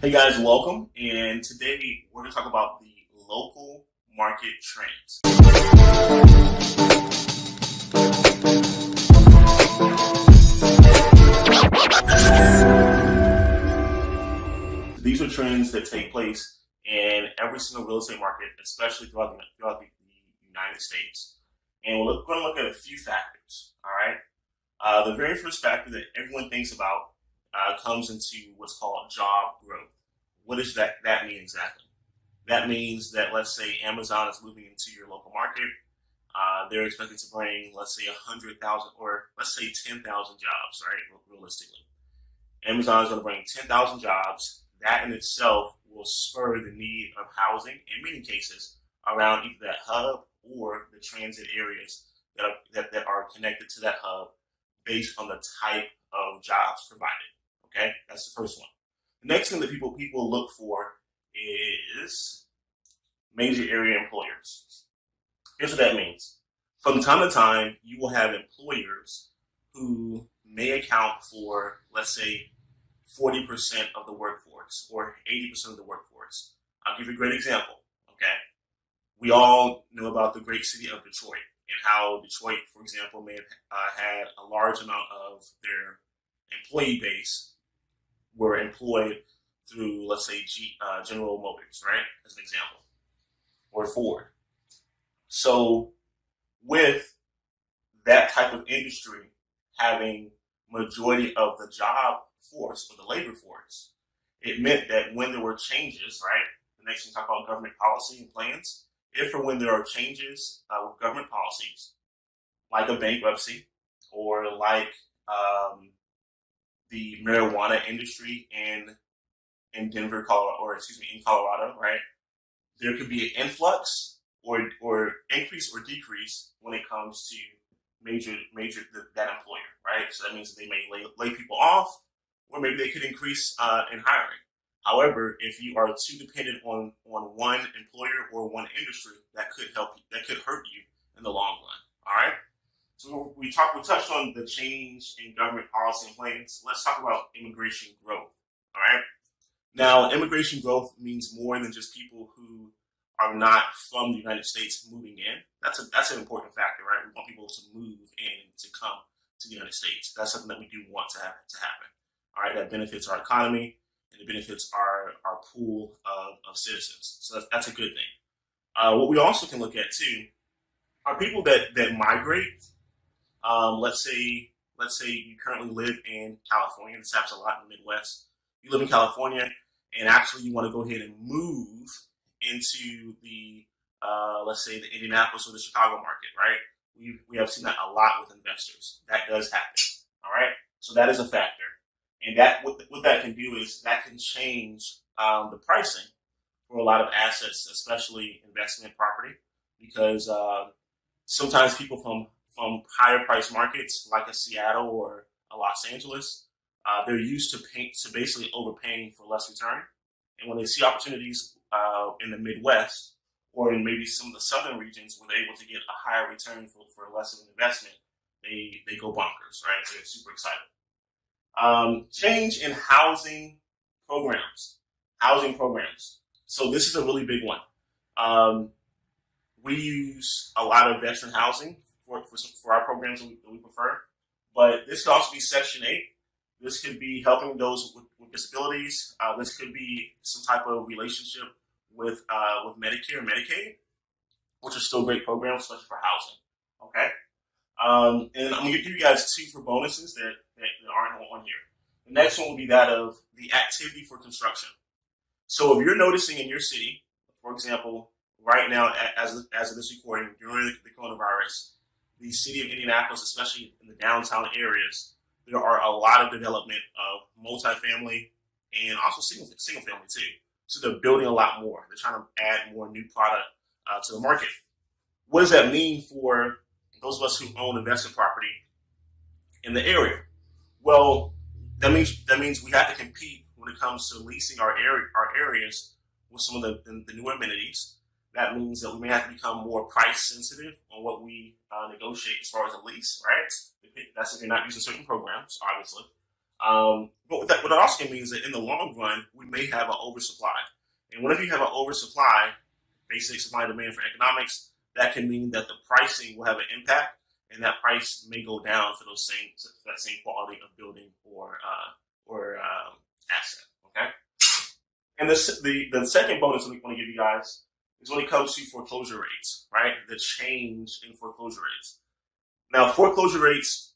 Hey guys, welcome. And today we're going to talk about the local market trends. These are trends that take place in every single real estate market, especially throughout the United States. And we're going to look at a few factors. All right. The very first factor that everyone thinks about comes into what's called job growth. What does that mean exactly? That means that, let's say Amazon is moving into your local market. They're expected to bring, let's say 100,000 or let's say 10,000 jobs, right? Realistically. Amazon is going to bring 10,000 jobs. That in itself will spur the need of housing in many cases around either that hub or the transit areas that are connected to that hub based on the type of jobs provided. Okay, that's the first one. The next thing that people look for is major area employers. Here's what that means. From time to time, you will have employers who may account for, let's say, 40% of the workforce or 80% of the workforce. I'll give you a great example, okay? We all know about the great city of Detroit and how Detroit, for example, may have had a large amount of their employee base were employed through, let's say, General Motors, right, as an example, or Ford. So with that type of industry having majority of the job force or the labor force, it meant that when there were changes, right, the next thing we talk about government policy and plans, if or when there are changes with government policies, like a bankruptcy or like the marijuana industry in Denver, Colorado, or in Colorado, right? There could be an influx or increase or decrease when it comes to that employer, right? So that means they may lay people off, or maybe they could increase in hiring. However, if you are too dependent on one employer or one industry, that could hurt you in the long run. All right. So we touched on the change in government policy and plans. Let's talk about immigration growth. All right. Now, immigration growth means more than just people who are not from the United States moving in. That's an important factor, right? We want people to move in to come to the United States. That's something that we do want to happen. All right. That benefits our economy and it benefits our pool of citizens. So that's a good thing. What we also can look at too are people that migrate. Let's say you currently live in California. This happens a lot in the Midwest. You live in California, and actually you want to go ahead and move into the, let's say, the Indianapolis or the Chicago market, right? We have seen that a lot with investors. That does happen, all right? So that is a factor. And that what that can do is that can change the pricing for a lot of assets, especially investment property, because sometimes people from higher price markets like a Seattle or a Los Angeles, they're used to basically overpaying for less return. And when they see opportunities in the Midwest or in maybe some of the southern regions where they're able to get a higher return for less of an investment, they go bonkers, right? They're super excited. Change in housing programs. So this is a really big one. We use a lot of veteran housing for our programs that we prefer, but this could also be Section 8. This could be helping those with disabilities. This could be some type of relationship with Medicare and Medicaid, which are still great programs, especially for housing. Okay, and I'm going to give you guys two for bonuses that aren't on here. The next one will be that of the activity for construction. So if you're noticing in your city, for example, right now as of this recording, during the coronavirus, the city of Indianapolis, especially in the downtown areas, there are a lot of development of multifamily and also single family too. So they're building a lot more. They're trying to add more new product to the market. What does that mean for those of us who own investment property in the area? Well, that means we have to compete when it comes to leasing our areas with some of the newer amenities. That means that we may have to become more price sensitive on what we negotiate as far as a lease, right? That's if you're not using certain programs, obviously. But what that also means that in the long run, we may have an oversupply. And whenever you have an oversupply, basic supply and demand for economics, that can mean that the pricing will have an impact, and that price may go down for that same quality of building or asset. Okay. And the second bonus we want to give you guys is when it comes to foreclosure rates, right? The change in foreclosure rates. Now, foreclosure rates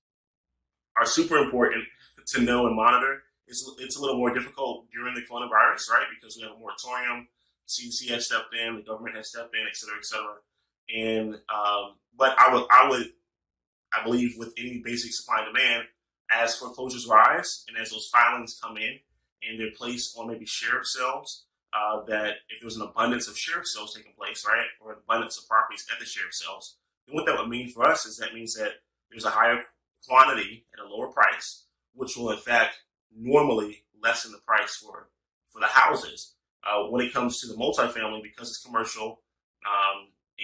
are super important to know and monitor. It's a little more difficult during the coronavirus, right? Because we have a moratorium. CDC has stepped in, the government has stepped in, et cetera, et cetera. And but I believe with any basic supply and demand, as foreclosures rise and as those filings come in and they're placed on maybe sheriff sales, that if there's an abundance of sheriff sales taking place, right, or an abundance of properties at the sheriff sales, then what that would mean for us is that means that there's a higher quantity at a lower price, which will in fact normally lessen the price for the houses. When it comes to the multifamily, because it's commercial,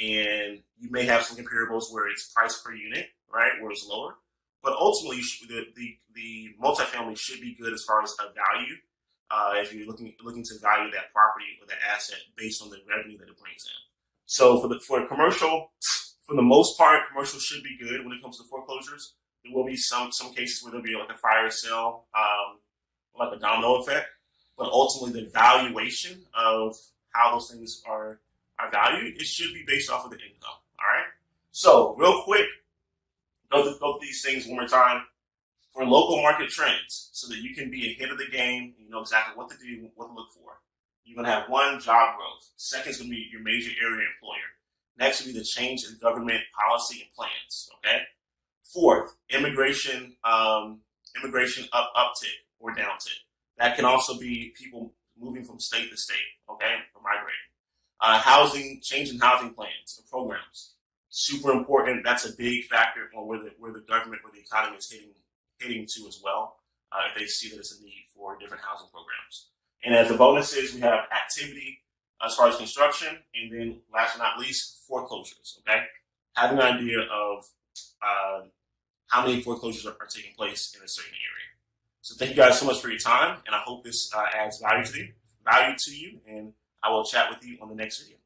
and you may have some comparables where it's price per unit, right, where it's lower. But ultimately, the multifamily should be good as far as a value, if you're looking to value that property or that asset based on the revenue that it brings in. So for commercial, for the most part, commercial should be good when it comes to foreclosures. There will be some cases where there'll be like a fire sale, like a domino effect. But ultimately, the valuation of how those things are valued, it should be based off of the income. All right. So real quick, go through these things one more time for local market trends, so that you can be ahead of the game and you know exactly what to do, what to look for. You're going to have one, job growth. Second is going to be your major area employer. Next will be the change in government policy and plans. Okay. Fourth, immigration uptick or downtick. That can also be people moving from state to state, okay, or migrating. Change in housing plans or programs, super important. That's a big factor on where the government, where the economy is hitting to as well. If they see that it's a need for different housing programs. And as the bonuses, we have activity as far as construction, and then last but not least, foreclosures. Okay, having an idea of how many foreclosures are taking place in a certain area. So thank you guys so much for your time, and I hope this adds value to you, and I will chat with you on the next video.